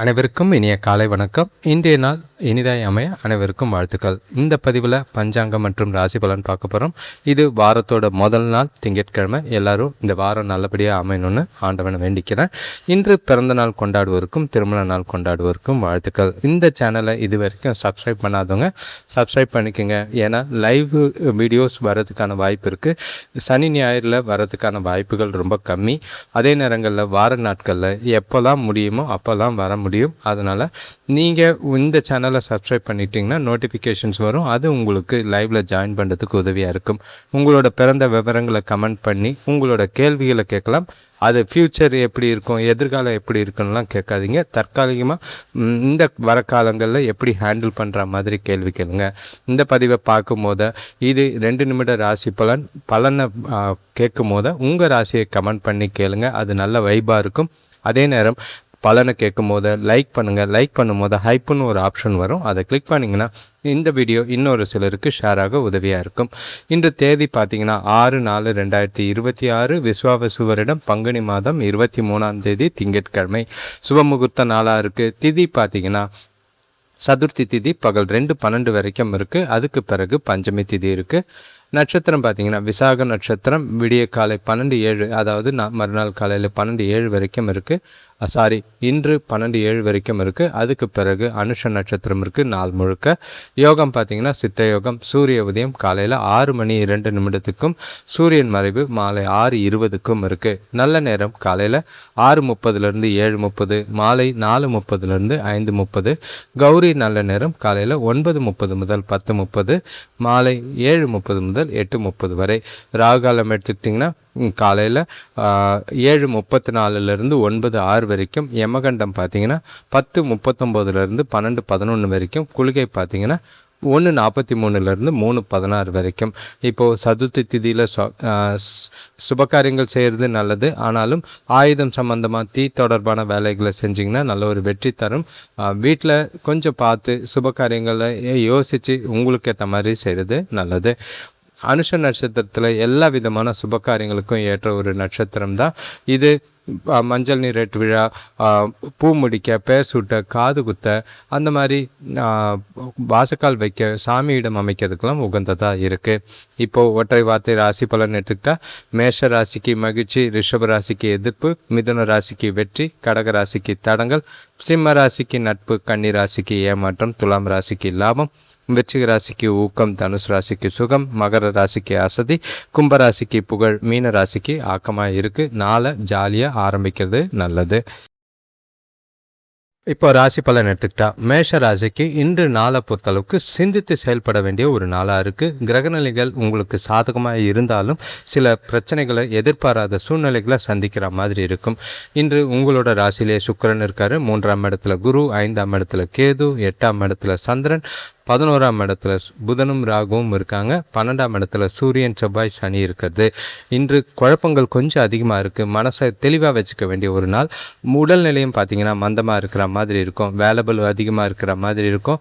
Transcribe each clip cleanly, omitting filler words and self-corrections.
அனைவருக்கும் இனிய காலை வணக்கம். இன்றைய நாள் இனிதாய் அமைய அனைவருக்கும் வாழ்த்துக்கள். இந்த பதிவில் பஞ்சாங்கம் மற்றும் ராசி பலன் பார்க்க போகிறோம். இது வாரத்தோட முதல் நாள் திங்கட்கிழமை. எல்லாரும் இந்த வாரம் நல்லபடியாக அமையணும்னு ஆண்டவனை வேண்டிக்கிறேன். இன்று பிறந்த நாள் கொண்டாடுவோருக்கும் திருமண நாள் கொண்டாடுவோருக்கும் வாழ்த்துக்கள். இந்த சேனலை இது வரைக்கும் சப்ஸ்கிரைப் பண்ணாதவங்க சப்ஸ்கிரைப் பண்ணிக்கோங்க. ஏன்னா லைவ் வீடியோஸ் வரதுக்கான வாய்ப்பு இருக்குது. சனி ஞாயிறில் வரதுக்கான வாய்ப்புகள் ரொம்ப கம்மி. அதே நேரங்களில் வார நாட்களில் எப்போல்லாம் முடியுமோ அப்போல்லாம் வர முடியும். அதனால் நீங்கள் இந்த சேனலை சப்ஸ்கிரைப் பண்ணிட்டீங்கன்னா நோட்டிஃபிகேஷன்ஸ் வரும். அது உங்களுக்கு லைவில் ஜாயின் பண்ணுறதுக்கு உதவியாக இருக்கும். உங்களோட பிறந்த விவரங்களை கமெண்ட் பண்ணி உங்களோட கேள்விகளை கேட்கலாம். அது ஃப்யூச்சர் எப்படி இருக்கும், எதிர்காலம் எப்படி இருக்குன்னுலாம் கேட்காதீங்க. தற்காலிகமாக இந்த வர காலங்களில் எப்படி ஹேண்டில் பண்ணுற மாதிரி கேள்வி கேளுங்க. இந்த பதிவை பார்க்கும் போது இது 2 நிமிட ராசி பலனை கேட்கும் போது உங்கள் ராசியை கமெண்ட் பண்ணி கேளுங்க. அது நல்ல வைபாக இருக்கும். அதே நேரம் பலனை கேட்கும் போது லைக் பண்ணுங்கள். லைக் பண்ணும் போது ஹைப்புன்னு ஒரு ஆப்ஷன் வரும். அதை கிளிக் பண்ணிங்கன்னா இந்த வீடியோ இன்னொரு சிலருக்கு ஷேராக உதவியாக இருக்கும். இன்று தேதி பார்த்தீங்கன்னா 6/4/2026 விஸ்வாவசு பங்குனி மாதம் 23ஆம் தேதி திங்கட்கிழமை. சுபமுகூர்த்த நாளாக இருக்குது. திதி பார்த்தீங்கன்னா சதுர்த்தி திதி பகல் 2:12 வரைக்கும் இருக்குது. அதுக்கு பிறகு பஞ்சமி திதி இருக்குது. நட்சத்திரம் பார்த்திங்கன்னா விசாக நட்சத்திரம் விடிய காலை 12:07, அதாவது மறுநாள் காலையில் 12:07 வரைக்கும் இருக்குது. இன்று 12:07 வரைக்கும் இருக்குது. அதுக்கு பிறகு அனுஷ நட்சத்திரம் இருக்குது நாள் முழுக்க. யோகம் பார்த்திங்கன்னா சித்த யோகம். சூரிய உதயம் காலையில் 6:02 சூரியன் மறைவு மாலை 6:20 இருக்குது. நல்ல நேரம் காலையில் 6:30 7:30, மாலை 4:30 5:30. கௌரி நல்ல நேரம் காலையில் 9:30 முதல் 10:30, மாலை 7:30 முதல் 8:30 வரை. ராகுகாலம் எடுத்துக்கிட்டிங்கன்னா காலையில் 7:34 9:06 வரைக்கும். யமகண்டம் பார்த்திங்கன்னா 10:39 12:11 வரைக்கும். குளிகை பார்த்திங்கன்னா 1:43 3:16 வரைக்கும். இப்போது சதுர்த்தி திதியில் சுபகாரியங்கள் செய்கிறது நல்லது. ஆனாலும் ஆயுதம் சம்பந்தமாக தீ தொடர்பான வேலைகளை செஞ்சிங்கன்னா நல்ல ஒரு வெற்றி தரும். வீட்டில் கொஞ்சம் பார்த்து சுபகாரியங்களை யோசித்து உங்களுக்கு ஏற்ற மாதிரி செய்கிறது நல்லது. அனுஷ நட்சத்திரத்தில் எல்லா விதமான சுபகாரியங்களுக்கும் ஏற்ற ஒரு நட்சத்திரம் தான் இது. மஞ்சள் நீரேட்டு விழா, பூ முடிக்க, பேர் சூட்ட, காது குத்த, அந்த மாதிரி வாசக்கால் வைக்க, சாமியிடம் அமைக்கிறதுக்கெல்லாம் உகந்ததாக இருக்குது. இப்போது ஒற்றை வார்த்தை ராசி பலன் எடுத்துக்கிட்டால் மேஷ ராசிக்கு மகிழ்ச்சி, ரிஷப ராசிக்கு எதிர்ப்பு, மிதுன ராசிக்கு வெற்றி, கடக ராசிக்கு தடங்கள், சிம்ம ராசிக்கு நட்பு, கன்னி ராசிக்கு ஏமாற்றம், துலாம் ராசிக்கு லாபம், விருச்சிக ராசிக்கு ஊக்கம், தனுசு ராசிக்கு சுகம், மகர ராசிக்கு அசதி, கும்பராசிக்கு புகழ், மீன ராசிக்கு ஆக்கமாக இருக்குது. நாளை ஜாலியாக ஆரம்பிக்கிறது நல்லது. இப்போ ராசி பலன் எடுத்துக்கிட்டா மேஷ ராசிக்கு இன்று நாளை பொறுத்தளவுக்கு சிந்தித்து செயல்பட வேண்டிய ஒரு நாளாக இருக்குது. கிரகநிலைகள் உங்களுக்கு சாதகமாக இருந்தாலும் சில பிரச்சனைகளை எதிர்பாராத சூழ்நிலைகளை சந்திக்கிற மாதிரி இருக்கும். இன்று உங்களோட ராசியிலே சுக்கிரன் இருக்கார், 3ஆம் இடத்துல குரு, 5ஆம் இடத்துல கேது, 8ஆம் இடத்துல சந்திரன், 11ஆம் இடத்துல புதனும் ராகுவும் இருக்காங்க, 12ஆம் இடத்துல சூரியன் செவ்வாய் சனி இருக்கிறது. இன்று குழப்பங்கள் கொஞ்சம் அதிகமாக இருக்குது. மனசை தெளிவாக வச்சுக்க வேண்டிய ஒரு நாள். உடல்நிலையும் பார்த்திங்கன்னா மந்தமாக இருக்கிற மாதிரி இருக்கும். வேலைபளு அதிகமாக இருக்கிற மாதிரி இருக்கும்.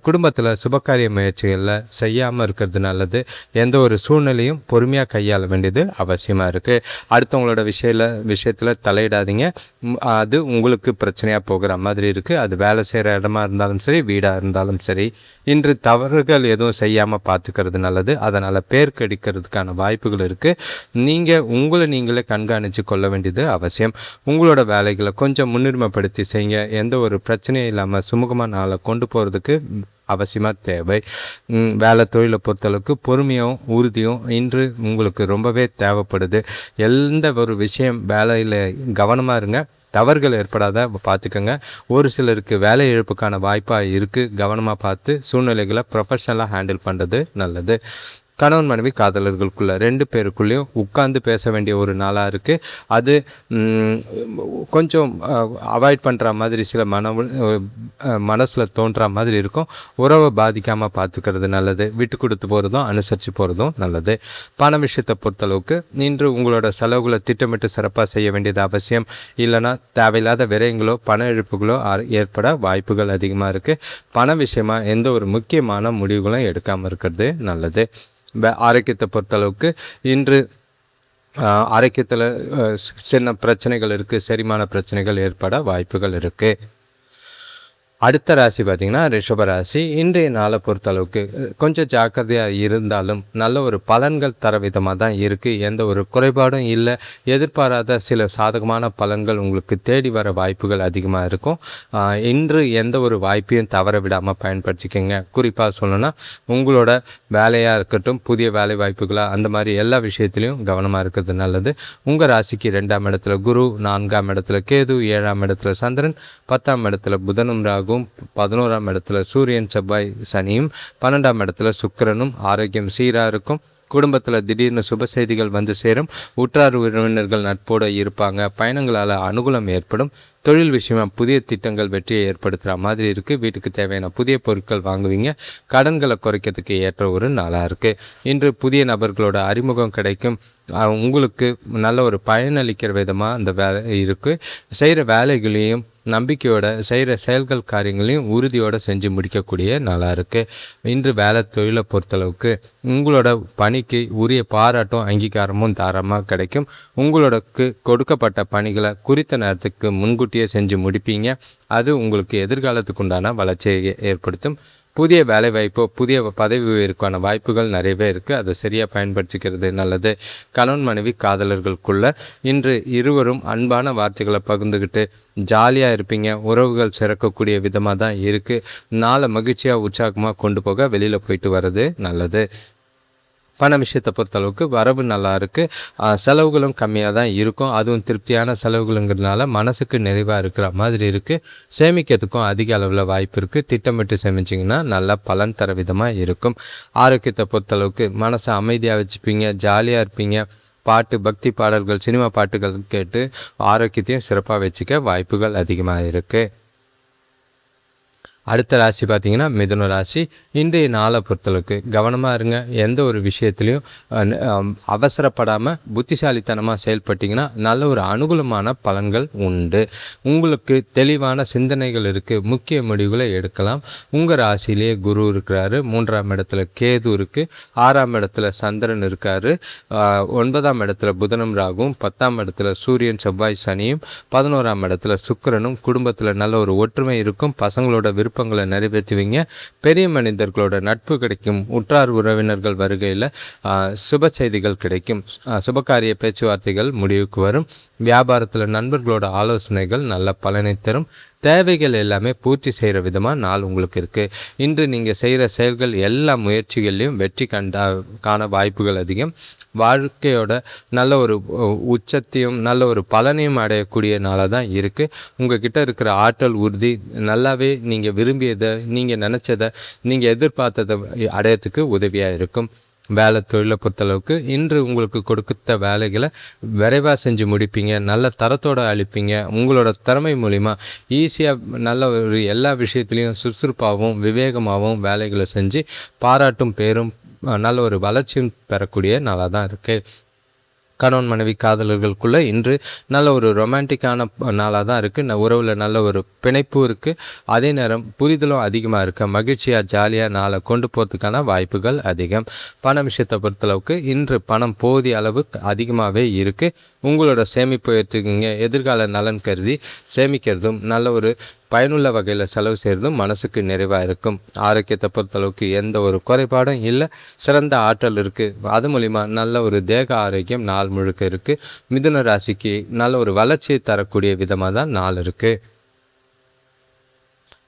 குடும்பத்தில் சுபகாரிய முயற்சிகளில் செய்யாமல் இருக்கிறது நல்லது. எந்த ஒரு சூழ்நிலையும் பொறுமையாக கையாள வேண்டியது அவசியமாக இருக்குது. அடுத்தவங்களோட விஷயத்தில் தலையிடாதீங்க. அது உங்களுக்கு பிரச்சனையாக போகிற மாதிரி இருக்குது. அது வேலை செய்கிற இடமா இருந்தாலும் சரி, வீடாக இருந்தாலும் சரி. இன்று தவறுகள் எதுவும் செய்யாமல் பார்த்துக்கிறது நல்லது. அதனால் பேர் கெடுக்கிறதுக்கான வாய்ப்புகள் இருக்குது. நீங்கள் உங்களை நீங்களே கண்காணித்து கொள்ள வேண்டியது அவசியம். உங்களோட வேலைகளை கொஞ்சம் முன்னுரிமைப்படுத்தி செய்யுங்க. எந்த ஒரு பிரச்சனையும் இல்லாமல் சுமூகமாக நாளை கொண்டு போகிறதுக்கு அவசியமாக தேவை. வேலை தொழிலை பொறுத்தளவுக்கு பொறுமையும் உறுதியும் இன்று உங்களுக்கு ரொம்பவே தேவைப்படுது. எந்த ஒரு விஷயம் வேலையில் கவனமாக இருங்க. தவறுகள் ஏற்படாத பார்த்துக்கோங்க. ஒரு சிலருக்கு வேலை இழப்புக்கான வாய்ப்பாக இருக்குது. கவனமாக பார்த்து சூழ்நிலைகளை ப்ரொஃபஷ்னலாக ஹேண்டில் பண்ணுறது நல்லது. கணவன் மனைவி காதலர்களுக்குள்ளே 2 பேருக்குள்ளேயும் உட்கார்ந்து பேச வேண்டிய ஒரு நாளாக இருக்குது. அது கொஞ்சம் அவாய்ட் பண்ணுற மாதிரி சில மனசில் தோன்ற மாதிரி இருக்கும். உறவை பாதிக்காமல் பார்த்துக்கிறது நல்லது. விட்டு கொடுத்து போகிறதும் அனுசரித்து போகிறதும் நல்லது. பண விஷயத்தை பொறுத்தளவுக்கு இன்று உங்களோட செலவுகளை திட்டமிட்டு சிறப்பாக செய்ய வேண்டியது அவசியம். இல்லைனா தேவையில்லாத விரயங்களோ பண இழப்புகளோ ஏற்பட வாய்ப்புகள் அதிகமாக இருக்குது. பண விஷயமாக எந்த ஒரு முக்கியமான முடிவுகளும் எடுக்காமல் இருக்கிறது நல்லது. ஆரோக்கியத்தை பொறுத்தளவுக்கு இன்று ஆரோக்கியத்தில் சின்ன பிரச்சனைகள் இருக்குது. செரிமான பிரச்சனைகள் ஏற்பட வாய்ப்புகள் இருக்குது. அடுத்த ராசி பார்த்திங்கன்னா ரிஷப ராசி. இன்றைய நாளை பொறுத்தளவுக்கு கொஞ்சம் ஜாக்கிரதையாக இருந்தாலும் நல்ல ஒரு பலன்கள் தர விதமாக தான் இருக்குது. எந்த ஒரு குறைபாடும் இல்லை. எதிர்பாராத சில சாதகமான பலன்கள் உங்களுக்கு தேடி வர வாய்ப்புகள் அதிகமாக இருக்கும். இன்று எந்த ஒரு வாய்ப்பையும் தவற விடாமல் பயன்படுத்திக்கோங்க. குறிப்பாக சொல்லணும்னா உங்களோட வேலையாக இருக்கட்டும், புதிய வேலை வாய்ப்புகளாக, அந்த மாதிரி எல்லா விஷயத்துலையும் கவனமாக இருக்கிறது நல்லது. உங்கள் ராசிக்கு 2ஆம் இடத்துல குரு, 4ஆம் இடத்துல கேது, 7ஆம் இடத்துல சந்திரன், 10ஆம் இடத்துல புதனும் ராகும், 11ஆம் இடத்துல சூரியன், செவ்வாய், சனியும், 12ஆம் இடத்துல சுக்கிரனும். ஆரோக்கியம் சீராக இருக்கும். குடும்பத்தில் திடீர்னு சுப செய்திகள் வந்து சேரும். உற்றார் உறவினர்கள் நட்போடு இருப்பாங்க. பயணங்களால் அனுகூலம் ஏற்படும். தொழில் விஷயமாக புதிய திட்டங்கள் வெற்றியை ஏற்படுத்துகிற மாதிரி இருக்குது. வீட்டுக்கு தேவையான புதிய பொருட்கள் வாங்குவீங்க. கடன்களை குறைக்கிறதுக்கு ஏற்ற ஒரு நாளாக இருக்குது. இன்று புதிய நபர்களோட அறிமுகம் கிடைக்கும். உங்களுக்கு நல்ல ஒரு பயனளிக்கிற விதமாக அந்த வேலை இருக்குது. செய்கிற வேலைகளையும் நம்பிக்கையோட செய்கிற செயல்கள் காரியங்களையும் உறுதியோடு செஞ்சு முடிக்கக்கூடிய நாளாக இருக்குது. இன்று வேலை தொழிலை பொறுத்தளவுக்கு உங்களோட பணிக்கு உரிய பாராட்டும் அங்கீகாரமும் தாராளமாக கிடைக்கும். உங்களுக்கு கொடுக்கப்பட்ட பணிகளை குறித்த நேரத்துக்கு முன்கூட்டியே செஞ்சு முடிப்பீங்க. அது உங்களுக்கு எதிர்காலத்துக்கு உண்டான வளர்ச்சியை ஏற்படுத்தும். புதிய வேலைவாய்ப்போ புதிய பதவி உயர்வுக்கான வாய்ப்புகள் நிறையவே இருக்குது. அதை சரியாக பயன்படுத்திக்கிறது நல்லது. கணவன் மனைவி காதலர்களுக்குள்ள இன்று இருவரும் அன்பான வார்த்தைகளை பகிர்ந்துக்கிட்டு ஜாலியாக இருப்பீங்க. உறவுகள் சிறக்கக்கூடிய விதமாக தான் இருக்குது. நாளை மகிழ்ச்சியாக உற்சாகமாக கொண்டு போக வெளியில் போயிட்டு வர்றது நல்லது. பண விஷயத்தை பொறுத்தளவுக்கு வரவு நல்லா இருக்குது. செலவுகளும் கம்மியாக தான் இருக்கும். அதுவும் திருப்தியான செலவுகளுங்கிறதுனால மனசுக்கு நிறைவாக இருக்கிற மாதிரி இருக்குது. சேமிக்கிறதுக்கும் அதிக அளவில் வாய்ப்பு இருக்குது. திட்டமிட்டு சேமிச்சிங்கன்னா நல்லா பலன் தர விதமாக இருக்கும். ஆரோக்கியத்தை பொறுத்தளவுக்கு மனசை அமைதியாக வச்சுப்பீங்க. ஜாலியாக இருப்பீங்க. பாட்டு, பக்தி பாடல்கள், சினிமா பாட்டுகள் கேட்டு ஆரோக்கியத்தையும் சிறப்பாக வச்சுக்க வாய்ப்புகள் அதிகமாக இருக்குது. அடுத்த ராசி பார்த்திங்கன்னா மிதுன ராசி. இன்றைய நாளை பொறுத்தளவுக்கு கவனமாக இருங்க. எந்த ஒரு விஷயத்துலையும் அவசரப்படாமல் புத்திசாலித்தனமாக செயல்பட்டிங்கன்னா நல்ல ஒரு அனுகூலமான பலன்கள் உண்டு. உங்களுக்கு தெளிவான சிந்தனைகள் இருக்குது. முக்கிய முடிவுகளை எடுக்கலாம். உங்கள் ராசியிலேயே குரு இருக்கிறாரு. 3ஆம் இடத்துல கேது இருக்குது. 6ஆம் இடத்துல சந்திரன் இருக்கார். 9ஆம் இடத்துல புதனும் ராகும். 10ஆம் இடத்துல சூரியன், செவ்வாய், சனியும். 11ஆம் இடத்துல சுக்கிரனும். குடும்பத்தில் நல்ல ஒரு ஒற்றுமை இருக்கும். பசங்களோட விருப்பங்களை நிறைவேற்றுவீங்க. பெரிய மனிதர்களோட நட்பு கிடைக்கும். உற்றார் உறவினர்கள் வருகையில் சுப செய்திகள் கிடைக்கும். சுபகாரிய பேச்சுவார்த்தைகள் முடிவுக்கு வரும். வியாபாரத்தில் நண்பர்களோட ஆலோசனைகள் நல்ல பலனை தரும். தேவைகள் எல்லாமே பூர்த்தி செய்கிற விதமாக நாள் உங்களுக்கு இருக்குது. இன்று நீங்கள் செய்கிற செயல்கள் எல்லா முயற்சிகள்லையும் வெற்றி காண வாய்ப்புகள் அதிகம். வாழ்க்கையோட நல்ல ஒரு உச்சத்தையும் நல்ல ஒரு பலனையும் அடையக்கூடிய நாளாக தான் இருக்குது. உங்கள்கிட்ட இருக்கிற ஆற்றல், உறுதி நல்லாவே நீங்கள் விரும்பியதை, நீங்கள் நினச்சதை, நீங்கள் எதிர்பார்த்ததை அடையிறதுக்கு உதவியாக இருக்கும். வேலை தொழிலை பொறுத்தளவுக்கு இன்று உங்களுக்கு கொடுத்த வேலைகளை விரைவாக செஞ்சு முடிப்பீங்க. நல்ல தரத்தோடு அளிப்பீங்க. உங்களோட திறமை மூலிமா ஈஸியாக நல்ல ஒரு எல்லா விஷயத்துலேயும் சுறுசுறுப்பாகவும் விவேகமாகவும் வேலைகளை செஞ்சு பாராட்டும் பேரும் நல்ல ஒரு வளர்ச்சியும் பெறக்கூடிய நாளாக தான் இருக்குது. கணவன் மனைவி காதலர்களுக்குள்ளே இன்று நல்ல ஒரு ரொமான்டிக்கான நாளாக தான் இருக்குது. உறவில் நல்ல ஒரு பிணைப்பு இருக்குது. அதே நேரம் புரிதலும் அதிகமாக இருக்குது. மகிழ்ச்சியாக ஜாலியாக நாளை கொண்டு போகிறதுக்கான வாய்ப்புகள் அதிகம். பண விஷயத்தை பொறுத்தளவுக்கு இன்று பணம் போதிய அளவு அதிகமாகவே இருக்குது. உங்களோட சேமிப்பு எடுத்துக்கிங்க. எதிர்கால நலன் கருதி சேமிக்கிறதும் நல்ல ஒரு பயனுள்ள வகையில் செலவு செய்கிறதும் மனசுக்கு நிறைவாக இருக்கும். ஆரோக்கியத்தை பொறுத்தளவுக்கு எந்த ஒரு குறைபாடும் இல்லை. சிறந்த ஆற்றல் இருக்குது. அது மூலிமா நல்ல ஒரு தேக ஆரோக்கியம் நாள் முழுக்க இருக்குது. மிதுன ராசிக்கு நல்ல ஒரு வளர்ச்சியை தரக்கூடிய விதமாக தான் நாள் இருக்குது.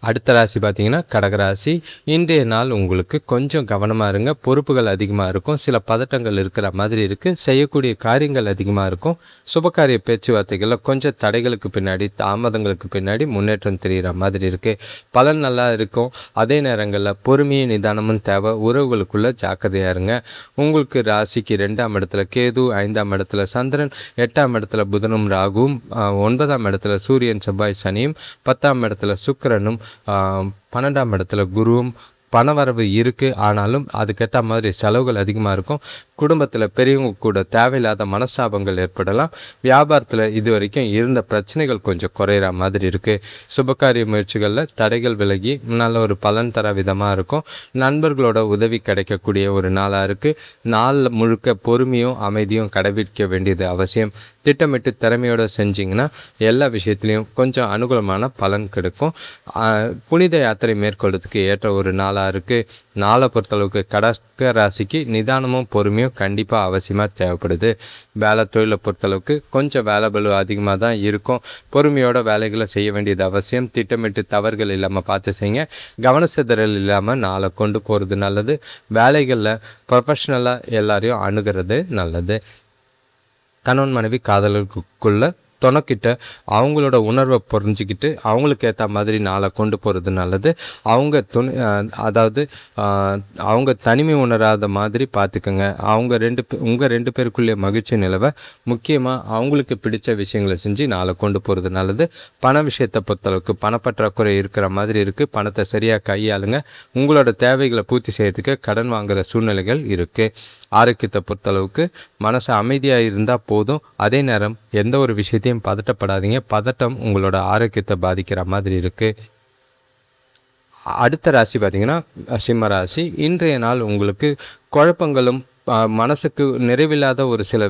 அடுத்த ராசி பார்த்திங்கன்னா கடகராசி. இன்றைய நாள் உங்களுக்கு கொஞ்சம் கவனமாக இருங்க. பொறுப்புகள் அதிகமாக இருக்கும். சில பதட்டங்கள் இருக்கிற மாதிரி இருக்குது. செய்யக்கூடிய காரியங்கள் அதிகமாக இருக்கும். சுபகாரிய பேச்சுவார்த்தைகளில் கொஞ்சம் தடைகளுக்கு பின்னாடி, தாமதங்களுக்கு பின்னாடி முன்னேற்றம் தெரிகிற மாதிரி இருக்குது. பலன் நல்லா இருக்கும். அதே நேரங்களில் பொறுமையும் நிதானமும் தேவை. உறவுகளுக்குள்ளே ஜாக்கிரதையாக இருங்க. உங்களுக்கு ராசிக்கு 2ஆம் இடத்துல கேது, 5ஆம் இடத்துல சந்திரன், 8ஆம் இடத்துல புதனும் ராகுவும், 9ஆம் இடத்துல சூரியன், செவ்வாய், சனியும், 10ஆம் இடத்துல சுக்கிரனும், 12ஆம் இடத்துல குருவும். பணவரவு இருக்குது. ஆனாலும் அதுக்கேற்ற மாதிரி செலவுகள் அதிகமாக இருக்கும். குடும்பத்தில் பெரியவங்க கூட தேவையில்லாத மனஸ்தாபங்கள் ஏற்படலாம். வியாபாரத்தில் இது வரைக்கும் இருந்த பிரச்சனைகள் கொஞ்சம் குறையிற மாதிரி இருக்குது. சுபகாரிய முயற்சிகளில் தடைகள் விலகி நல்ல ஒரு பலன் தர விதமாக இருக்கும். நண்பர்களோட உதவி கிடைக்கக்கூடிய ஒரு நாளாக இருக்குது. நாள் முழுக்க பொறுமையும் அமைதியும் கடைபிடிக்க வேண்டியது அவசியம். திட்டமிட்டு திறமையோடு செஞ்சிங்கன்னா எல்லா விஷயத்துலேயும் கொஞ்சம் அனுகூலமான பலன் கிடைக்கும். புனித யாத்திரை மேற்கொள்றதுக்கு ஏற்ற ஒரு நாளாக இருக்குது. நாளை பொறுத்தளவுக்கு கடக ராசிக்கு நிதானமும் பொறுமையும் கண்டிப்பாக அவசியமாக தேவைப்படுது. வேலை தொழிலை பொறுத்தளவுக்கு கொஞ்சம் வேலை பளு அதிகமாக தான் இருக்கும். பொறுமையோட வேலைகளை செய்ய வேண்டியது அவசியம். திட்டமிட்டு தவறுகள் இல்லாமல் பார்த்து செய்யுங்க. கவன சிதறல் இல்லாமல் நாளை கொண்டு போகிறது நல்லது. வேலைகளில் ப்ரொஃபஷ்னலாக எல்லாரையும் அணுகிறது நல்லது. கணவன் மனைவி காதலர்களுக்குள்ள துணைக்கிட்ட அவங்களோட உணர்வை புரிஞ்சிக்கிட்டு அவங்களுக்கு ஏற்ற மாதிரி நாளை கொண்டு போகிறது நல்லது. அவங்க அதாவது அவங்க தனிமை உணராத மாதிரி பார்த்துக்கோங்க. உங்கள் ரெண்டு பேருக்குள்ளே மகிழ்ச்சி நிலவை முக்கியமாக அவங்களுக்கு பிடித்த விஷயங்களை செஞ்சு நாளை கொண்டு போகிறது நல்லது. பண விஷயத்தை பொறுத்தளவுக்கு பணப்பற்றாக்குறை இருக்கிற மாதிரி இருக்குது. பணத்தை சரியாக கையாளுங்க. உங்களோட தேவைகளை பூர்த்தி செய்யறதுக்கு கடன் வாங்குகிற சூழ்நிலைகள் இருக்குது. ஆரோக்கியத்தை பொறுத்தளவுக்கு மனசு அமைதியாக இருந்தால் போதும். அதே நேரம் எந்த ஒரு விஷயத்தையும் பதட்டப்படாதீங்க. பதட்டம் உங்களோட ஆரோக்கியத்தை பாதிக்கிற மாதிரி இருக்குது. அடுத்த ராசி பார்த்திங்கன்னா சிம்ம ராசி. இன்றைய நாள் உங்களுக்கு குழப்பங்களும் மனசுக்கு நிறைவில்லாத ஒரு சில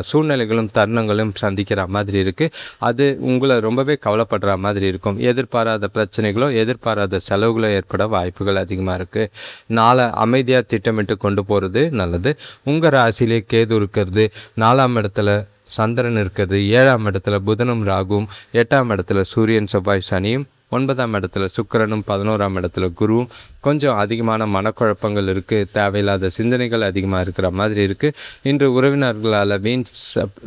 சூழ்நிலைகளும் தருணங்களும் சந்திக்கிற மாதிரி இருக்குது. அது உங்களை ரொம்பவே கவலைப்படுற மாதிரி இருக்கும். எதிர்பாராத பிரச்சனைகளோ எதிர்பாராத செலவுகளோ ஏற்பட வாய்ப்புகள் அதிகமாக இருக்குது. நாளை அமைதியாக திட்டமிட்டு கொண்டு போகிறது நல்லது. உங்கள் ராசியிலே கேது இருக்கிறது, 4ஆம் இடத்துல சந்திரன் இருக்கிறது, 7ஆம் இடத்துல புதனும் ராகுவும், 8ஆம் இடத்துல சூரியன் செவ்வாய் சனியும், 9ஆம் இடத்துல சுக்கிரனும், 11ஆம் இடத்துல குருவும். கொஞ்சம் அதிகமான மனக்குழப்பங்கள் இருக்குது. தேவையில்லாத சிந்தனைகள் அதிகமாக இருக்கிற மாதிரி இருக்குது. இன்று உறவினர்களால் வீண்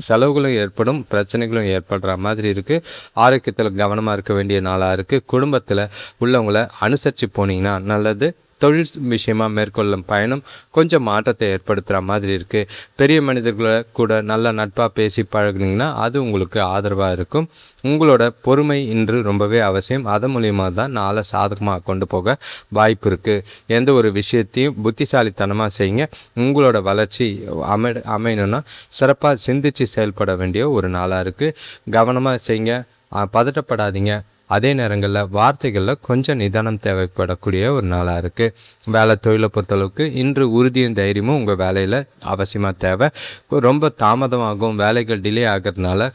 செலவுகளும் ஏற்படும், பிரச்சனைகளும் ஏற்படுற மாதிரி இருக்குது. ஆரோக்கியத்தில் கவனமாக இருக்க வேண்டிய நாளாக இருக்குது. குடும்பத்தில் உள்ளவங்களை அனுசரித்து போனீங்கன்னா நல்லது. தொழில் விஷயமாக மேற்கொள்ளும் பயணம் கொஞ்சம் மாற்றத்தை ஏற்படுத்துகிற மாதிரி இருக்குது. பெரிய மனிதர்களை கூட நல்ல நட்பாக பேசி பழகுனீங்கன்னா அது உங்களுக்கு ஆதரவாக இருக்கும். உங்களோட பொறுமை இன்று ரொம்பவே அவசியம். அதன் மூலியமாக தான் நாளை சாதகமாக கொண்டு போக வாய்ப்பு இருக்குது. எந்த ஒரு விஷயத்தையும் புத்திசாலித்தனமாக செய்யுங்க. உங்களோட வளர்ச்சி அமையணும்னா சிறப்பாக சிந்தித்து செயல்பட வேண்டிய ஒரு நாளாக இருக்குது. கவனமாக செய்யுங்க, பதட்டப்படாதீங்க. அதே நேரங்களில் வார்த்தைகளில் கொஞ்சம் நிதானம் தேவைப்படக்கூடிய ஒரு நாளாக இருக்குது. வேலை தொழிலை பொறுத்தளவுக்கு இன்று உறுதியும் தைரியமும் உங்கள் வேலையில் அவசியமாக தேவை. ரொம்ப தாமதமாகும், வேலைகள் டிலே ஆகிறதுனால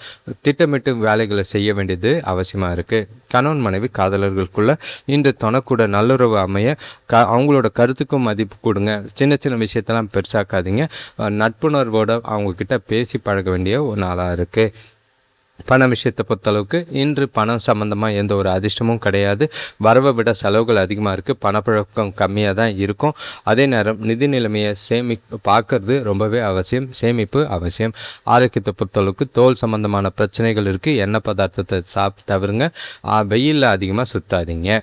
திட்டமிட்டு வேலைகளை செய்ய வேண்டியது அவசியமாக இருக்குது. கணவன் மனைவி காதலர்களுக்குள்ள இன்று தொணக்கூட நல்லுறவு அமைய அவங்களோட கருத்துக்கும் மதிப்பு கொடுங்க. சின்ன சின்ன விஷயத்தெல்லாம் பெருசாக்காதீங்க. நட்புணர்வோடு அவங்கக்கிட்ட பேசி பழக வேண்டிய ஒரு நாளாக இருக்குது. பண விஷயத்தை பொறுத்தளவுக்கு இன்று பணம் சம்மந்தமாக எந்த ஒரு அதிர்ஷ்டமும் கிடையாது. வரவை விட செலவுகள் அதிகமாக இருக்குது. பணப்பழக்கம் கம்மியாக தான் இருக்கும். அதே நேரம் நிதி நிலைமையை பார்க்கறது ரொம்பவே அவசியம். சேமிப்பு அவசியம். ஆரோக்கியத்தை பொறுத்தளவுக்கு தோல் சம்மந்தமான பிரச்சனைகள் இருக்குது. எண்ணெய் பதார்த்தத்தை தவிருங்க. வெயிலில் அதிகமாக சுற்றாதீங்க.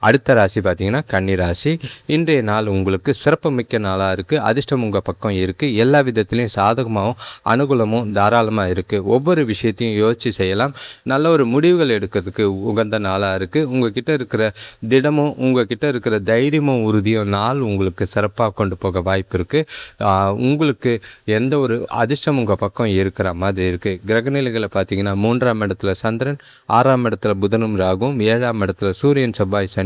அடுத்த ராசி பார்த்திங்கன்னா கன்னி ராசி. இன்றைய நாள் உங்களுக்கு சிறப்பு மிக்க நாளாக இருக்குது. அதிர்ஷ்டம் உங்கள் பக்கம் இருக்குது. எல்லா விதத்துலேயும் சாதகமாகவும் அனுகூலமும் தாராளமாக இருக்குது. ஒவ்வொரு விஷயத்தையும் யோசித்து செய்யலாம். நல்ல ஒரு முடிவுகள் எடுக்கிறதுக்கு உகந்த நாளாக இருக்குது. உங்கள்கிட்ட இருக்கிற திடமும் உங்கள்கிட்ட இருக்கிற தைரியமும் உறுதியும் நாள் உங்களுக்கு சிறப்பாக கொண்டு போக வாய்ப்பு இருக்குது. உங்களுக்கு எந்த ஒரு அதிர்ஷ்டம் உங்கள் பக்கம் இருக்கிற மாதிரி இருக்குது. கிரகநிலைகளை பார்த்திங்கன்னா 3ஆம் இடத்துல சந்திரன், 6ஆம் இடத்துல புதனும் ராகுவும், 7ஆம் இடத்துல சூரியன் செவ்வாய் சனி,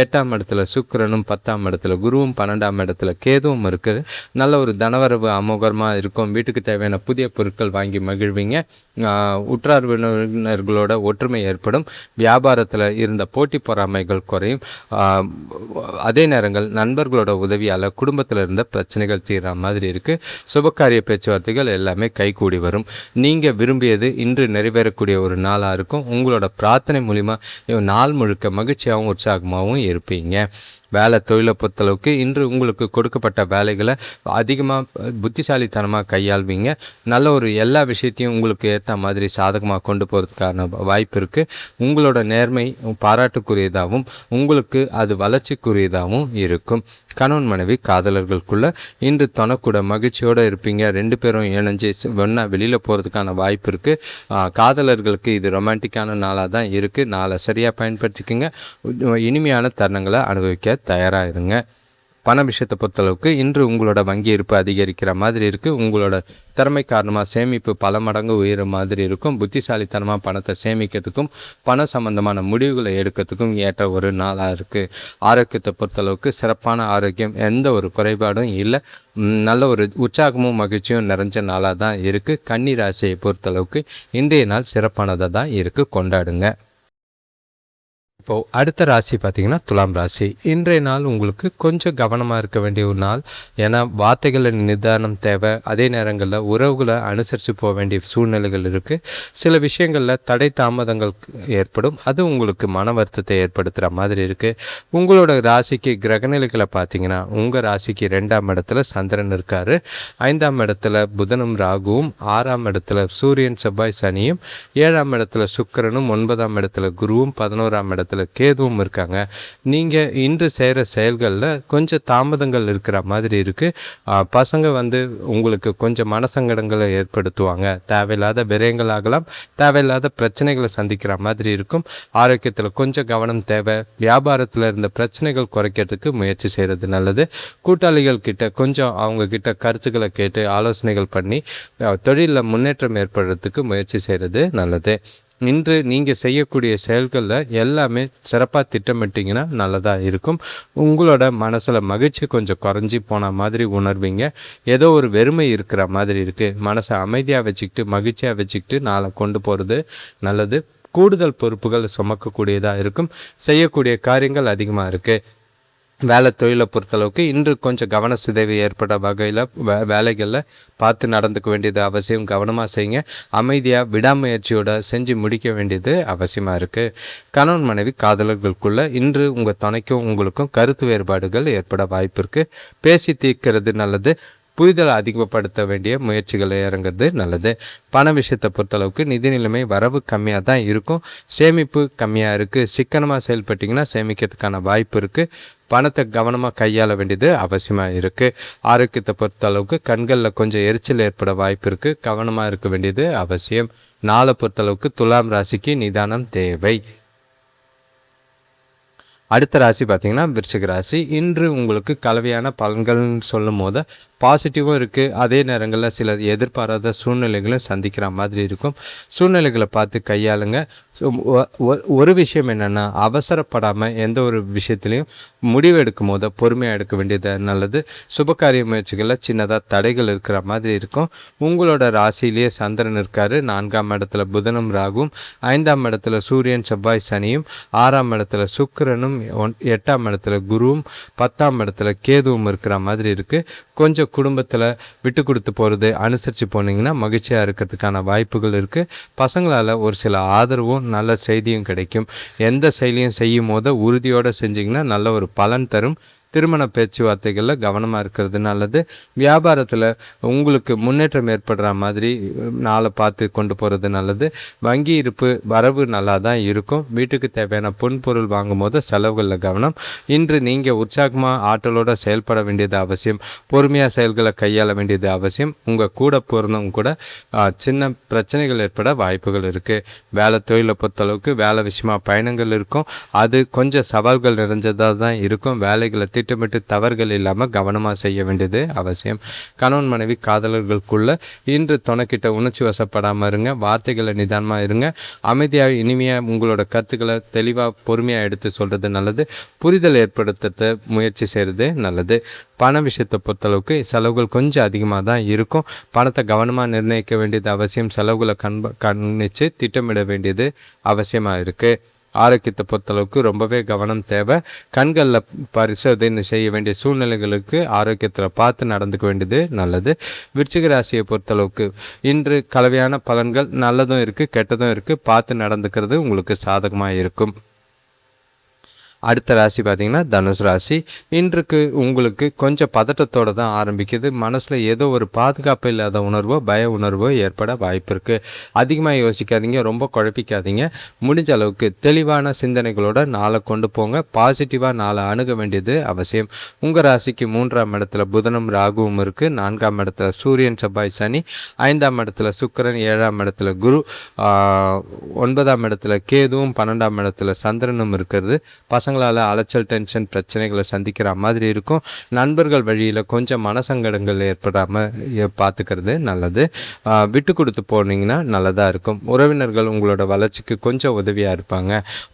8ஆம் இடத்துல சுக்கிரனும், 10ஆம் இடத்துல குருவும், 12ஆம் இடத்துல கேதுவும் இருக்குது. நல்ல ஒரு தனவரவு அமோகரமாக இருக்கும். வீட்டுக்கு தேவையான புதிய பொருட்கள் வாங்கி மகிழ்வீங்க. உற்றார் உறவினர்களோட ஒற்றுமை ஏற்படும். வியாபாரத்தில் இருந்த போட்டி பொறாமைகள் குறையும். அதே நேரங்கள் நண்பர்களோட உதவியால் குடும்பத்தில் இருந்த பிரச்சனைகள் தீர்ற மாதிரி இருக்குது. சுபகாரிய பேச்சுவார்த்தைகள் எல்லாமே கைகூடி வரும். நீங்கள் விரும்பியது இன்று நிறைவேறக்கூடிய ஒரு நாளாக இருக்கும். உங்களோட பிரார்த்தனை மூலிமா நாள் முழுக்க மகிழ்ச்சியாகவும் உற்சாகமாகவும் இருப்பீங்க. வேலை தொழிலை பொறுத்தளவுக்கு இன்று உங்களுக்கு கொடுக்கப்பட்ட வேலைகளை அதிகமாக புத்திசாலித்தனமாக கையாள்வீங்க. நல்ல ஒரு எல்லா விஷயத்தையும் உங்களுக்கு ஏற்ற மாதிரி சாதகமாக கொண்டு போகிறதுக்கான வாய்ப்பு இருக்குது. உங்களோட நேர்மை பாராட்டுக்குரியதாகவும் உங்களுக்கு அது வளர்ச்சிக்குரியதாகவும் இருக்கும். கணவன் மனைவி காதலர்களுக்குள்ள இன்று தனக்கூட மகிழ்ச்சியோடு இருப்பீங்க. 2 பேரும் இணைஞ்சு ஒன்றா வெளியில் போகிறதுக்கான வாய்ப்பு இருக்குது. காதலர்களுக்கு இது ரொமான்டிக்கான நாளாக தான் இருக்குது. நாளை சரியாக பயன்படுத்திக்கோங்க. இனிமையான தருணங்களை அனுபவிக்க தயாராக இருங்க. பண விஷயத்தை பொறுத்தளவுக்கு இன்று உங்களோட வங்கி இருப்பு அதிகரிக்கிற மாதிரி இருக்குது. உங்களோட திறமை காரணமாக சேமிப்பு பல மடங்கு உயர மாதிரி இருக்கும். புத்திசாலித்தனமாக பணத்தை சேமிக்கிறதுக்கும் பண சம்பந்தமான முடிவுகளை எடுக்கிறதுக்கும் ஏற்ற ஒரு நாளாக இருக்குது. ஆரோக்கியத்தை பொறுத்தளவுக்கு சிறப்பான ஆரோக்கியம், எந்த ஒரு குறைபாடும் இல்லை. நல்ல ஒரு உற்சாகமும் மகிழ்ச்சியும் நிறைஞ்ச நாளாக தான் இருக்குது. கன்னி ராசியை பொறுத்தளவுக்கு இன்றைய நாள் சிறப்பானதாக தான் இருக்குது, கொண்டாடுங்க. இப்போது அடுத்த ராசி பார்த்திங்கன்னா துலாம் ராசி. இன்றைய நாள் உங்களுக்கு கொஞ்சம் கவனமாக இருக்க வேண்டிய ஒரு நாள். ஏன்னா வார்த்தைகளின் நிதானம் தேவை. அதே நேரங்களில் உறவுகளை அனுசரித்து போக வேண்டிய சூழ்நிலைகள் இருக்குது. சில விஷயங்களில் தடை தாமதங்கள் ஏற்படும். அது உங்களுக்கு மன வருத்தத்தை ஏற்படுத்துகிற மாதிரி இருக்குது. உங்களோட ராசிக்கு கிரகநிலைகளை பார்த்திங்கன்னா உங்கள் ராசிக்கு 2ஆம் இடத்துல சந்திரன் இருக்கார், 5ஆம் இடத்துல புதனும் ராகுவும், 6ஆம் இடத்துல சூரியன் செவ்வாய் சனியும், 7ஆம் இடத்துல சுக்கிரனும், 9ஆம் இடத்துல குருவும், 11ஆம் இடத்துல கேதுவும் இருக்காங்க. நீங்கள் இன்று செய்கிற செயல்களில் கொஞ்சம் தாமதங்கள் இருக்கிற மாதிரி இருக்குது. பசங்க உங்களுக்கு கொஞ்சம் மனசங்கடங்களை ஏற்படுத்துவாங்க. தேவையில்லாத விரயங்கள் ஆகலாம், தேவையில்லாத பிரச்சனைகளை சந்திக்கிற மாதிரி இருக்கும். ஆரோக்கியத்தில் கொஞ்சம் கவனம் தேவை. வியாபாரத்தில் இருந்த பிரச்சனைகள் குறைக்கிறதுக்கு முயற்சி செய்கிறது நல்லது. கூட்டாளிகள் கிட்ட கொஞ்சம் அவங்க கிட்ட கருத்துக்களை கேட்டு ஆலோசனைகள் பண்ணி தொழிலில் முன்னேற்றம் ஏற்படுறதுக்கு முயற்சி செய்கிறது நல்லது. இன்று நீங்கள் செய்யக்கூடிய செயல்களில் எல்லாமே சிறப்பாக திட்டமிட்டிங்கன்னா நல்லதாக இருக்கும். உங்களோட மனசில் மகிழ்ச்சி கொஞ்சம் குறைஞ்சி போன மாதிரி உணர்வீங்க. ஏதோ ஒரு வெறுமை இருக்கிற மாதிரி இருக்குது. மனசை அமைதியாக வச்சுக்கிட்டு மகிழ்ச்சியாக வச்சுக்கிட்டு நாளை கொண்டு போகிறது நல்லது. கூடுதல் பொறுப்புகள் சுமக்கக்கூடியதாக இருக்கும். செய்யக்கூடிய காரியங்கள் அதிகமாக இருக்குது. வேலை தொழிலை பொறுத்தளவுக்கு இன்று கொஞ்சம் கவன சிதைவு ஏற்பட வகையில் வேலைகளில் பார்த்து நடந்துக்க வேண்டியது அவசியம். கவனமாக செய்யுங்க. அமைதியாக விடாமுயற்சியோட செஞ்சு முடிக்க வேண்டியது அவசியமாக இருக்குது. கணவன் மனைவி காதலர்களுக்குள்ள இன்று உங்கள் துணைக்கும் உங்களுக்கும் கருத்து வேறுபாடுகள் ஏற்பட வாய்ப்பு இருக்குது. பேசி தீர்க்கிறது நல்லது. புரிதலை அதிகப்படுத்த வேண்டிய முயற்சிகளை இறங்குறது நல்லது. பண விஷயத்தை பொறுத்தளவுக்கு நிதி நிலைமை வரவு கம்மியாக தான் இருக்கும். சேமிப்பு கம்மியாக இருக்குது. சிக்கனமாக செயல்பட்டிங்கன்னா சேமிக்கிறதுக்கான வாய்ப்பு இருக்குது. பணத்தை கவனமாக கையாள வேண்டியது அவசியமாக இருக்குது. ஆரோக்கியத்தை பொறுத்தளவுக்கு கண்களில் கொஞ்சம் எரிச்சல் ஏற்பட வாய்ப்பு இருக்குது. கவனமாக இருக்க வேண்டியது அவசியம். நாளை பொறுத்தளவுக்கு துலாம் ராசிக்கு நிதானம் தேவை. அடுத்த ராசி பார்த்திங்கன்னா விருச்சிக ராசி. இன்று உங்களுக்கு கலவையான பலன்கள்னு சொல்லும் போது பாசிட்டிவும் இருக்குது. அதே நேரங்களில் சில எதிர்பாராத சூழ்நிலைகளும் சந்திக்கிற மாதிரி இருக்கும். சூழ்நிலைகளை பார்த்து கையாளுங்க. ஒரு விஷயம் என்னென்னா, அவசரப்படாமல் எந்த ஒரு விஷயத்துலையும் முடிவு எடுக்கும் போது பொறுமையாக எடுக்க வேண்டியது நல்லது. சுபகாரிய முயற்சிகளில் சின்னதாக தடைகள் இருக்கிற மாதிரி இருக்கும். உங்களோட ராசியிலேயே சந்திரன் இருக்கார். 4ஆம் இடத்துல புதனும் ராகுவும், 5ஆம் இடத்துல சூரியன் செவ்வாய் சனியும், 6ஆம் இடத்துல சுக்கிரனும், 8ஆம் இடத்துல குருவும், 10ஆம் இடத்துல கேதுவும் இருக்கிற மாதிரி இருக்குது. கொஞ்சம் குடும்பத்தில் விட்டு கொடுத்து போகிறது, அனுசரித்து போனீங்கன்னா மகிழ்ச்சியாக இருக்கிறதுக்கான வாய்ப்புகள் இருக்குது. பசங்களால் ஒரு சில ஆதரவும் நல்ல செய்தியும் கிடைக்கும். எந்த செயலியும் செய்யும் போது உறுதியோடு செஞ்சிங்கன்னா நல்ல ஒரு பலன் தரும். திருமண பேச்சுவார்த்தைகளில் கவனமாக இருக்கிறது நல்லது. வியாபாரத்தில் உங்களுக்கு முன்னேற்றம் ஏற்படுற மாதிரி நாளை பார்த்து கொண்டு போகிறது நல்லது. வங்கி இருப்பு வரவு நல்லா தான் இருக்கும். வீட்டுக்கு தேவையான பொன்பொருள் வாங்கும் போது செலவுகளில் கவனம். இன்று நீங்கள் உற்சாகமாக ஆற்றலோடு செயல்பட வேண்டியது அவசியம். பொறுமையாக செயல்களை கையாள வேண்டியது அவசியம். உங்கள் கூட பிறந்தவங்க கூட சின்ன பிரச்சனைகள் ஏற்பட வாய்ப்புகள் இருக்குது. வேலை தொழிலை பொறுத்தளவுக்கு வேலை விஷயமாக பயணங்கள் இருக்கும். அது கொஞ்சம் சவால்கள் நிறைஞ்சதாக தான் இருக்கும். வேலைகளை திட்டமிட்டு தவறுகள் இல்லாமல் கவனமாக செய்ய வேண்டியது அவசியம். கணவன் மனைவி காதலர்களுக்குள்ள இன்று துணைக்கிட்ட உணர்ச்சி வசப்படாமல் இருங்க. வார்த்தைகளை நிதானமாக இருங்க. அமைதியாக இனிமையாக உங்களோட கருத்துக்களை தெளிவாக பொறுமையாக எடுத்து சொல்கிறது நல்லது. புரிதல் ஏற்படுத்த முயற்சி செய்கிறது நல்லது. பண விஷயத்தை பொறுத்தளவுக்கு செலவுகள் கொஞ்சம் அதிகமாக தான் இருக்கும். பணத்தை கவனமாக நிர்ணயிக்க வேண்டியது அவசியம். செலவுகளை கணிச்சு திட்டமிட வேண்டியது அவசியமாக இருக்குது. ஆரோக்கியத்தை பொறுத்தளவுக்கு ரொம்பவே கவனம் தேவை. கண்களில் பரிசோதனை செய்ய வேண்டிய சூழ்நிலைகளுக்கு ஆரோக்கியத்தில் பார்த்து நடந்துக்க வேண்டியது நல்லது. விருச்சிக ராசியை பொறுத்தளவுக்கு இன்று கலவையான பலன்கள் நல்லதும் இருக்குது, கெட்டதும் இருக்குது. பார்த்து நடந்துக்கிறது உங்களுக்கு சாதகமாக இருக்கும். அடுத்த ராசி பார்த்திங்கன்னா தனுசு ராசி. இன்றைக்கு உங்களுக்கு கொஞ்சம் பதட்டத்தோடு தான் ஆரம்பிக்குது. மனசில் ஏதோ ஒரு பாதுகாப்பு இல்லாத உணர்வோ பய உணர்வோ ஏற்பட வாய்ப்பு இருக்குது. அதிகமாக யோசிக்காதீங்க, ரொம்ப குழப்பிக்காதீங்க. முடிஞ்ச அளவுக்கு தெளிவான சிந்தனைகளோடு நாளை கொண்டு போங்க. பாசிட்டிவாக நாளை அணுக வேண்டியது அவசியம். உங்கள் ராசிக்கு 3ஆம் இடத்துல புதனும் ராகுவும் இருக்குது. 4ஆம் இடத்துல சூரியன் செவ்வாய் சனி, 5ஆம் இடத்துல சுக்கிரன், 7ஆம் இடத்துல குரு, 9ஆம் இடத்துல கேதுவும், 12ஆம் இடத்துல சந்திரனும் இருக்கிறது. பசங்க பசங்களால் அலைச்சல் டென்ஷன் பிரச்சனைகளை சந்திக்கிற மாதிரி இருக்கும். நண்பர்கள் வழியில் கொஞ்சம் மனசங்கடங்கள் ஏற்படாமல் பார்த்துக்கிறது நல்லது. விட்டு கொடுத்து போனீங்கன்னா நல்லதாக இருக்கும். உறவினர்கள் உங்களோட வளர்ச்சிக்கு கொஞ்சம் உதவியாக இருப்பாங்க.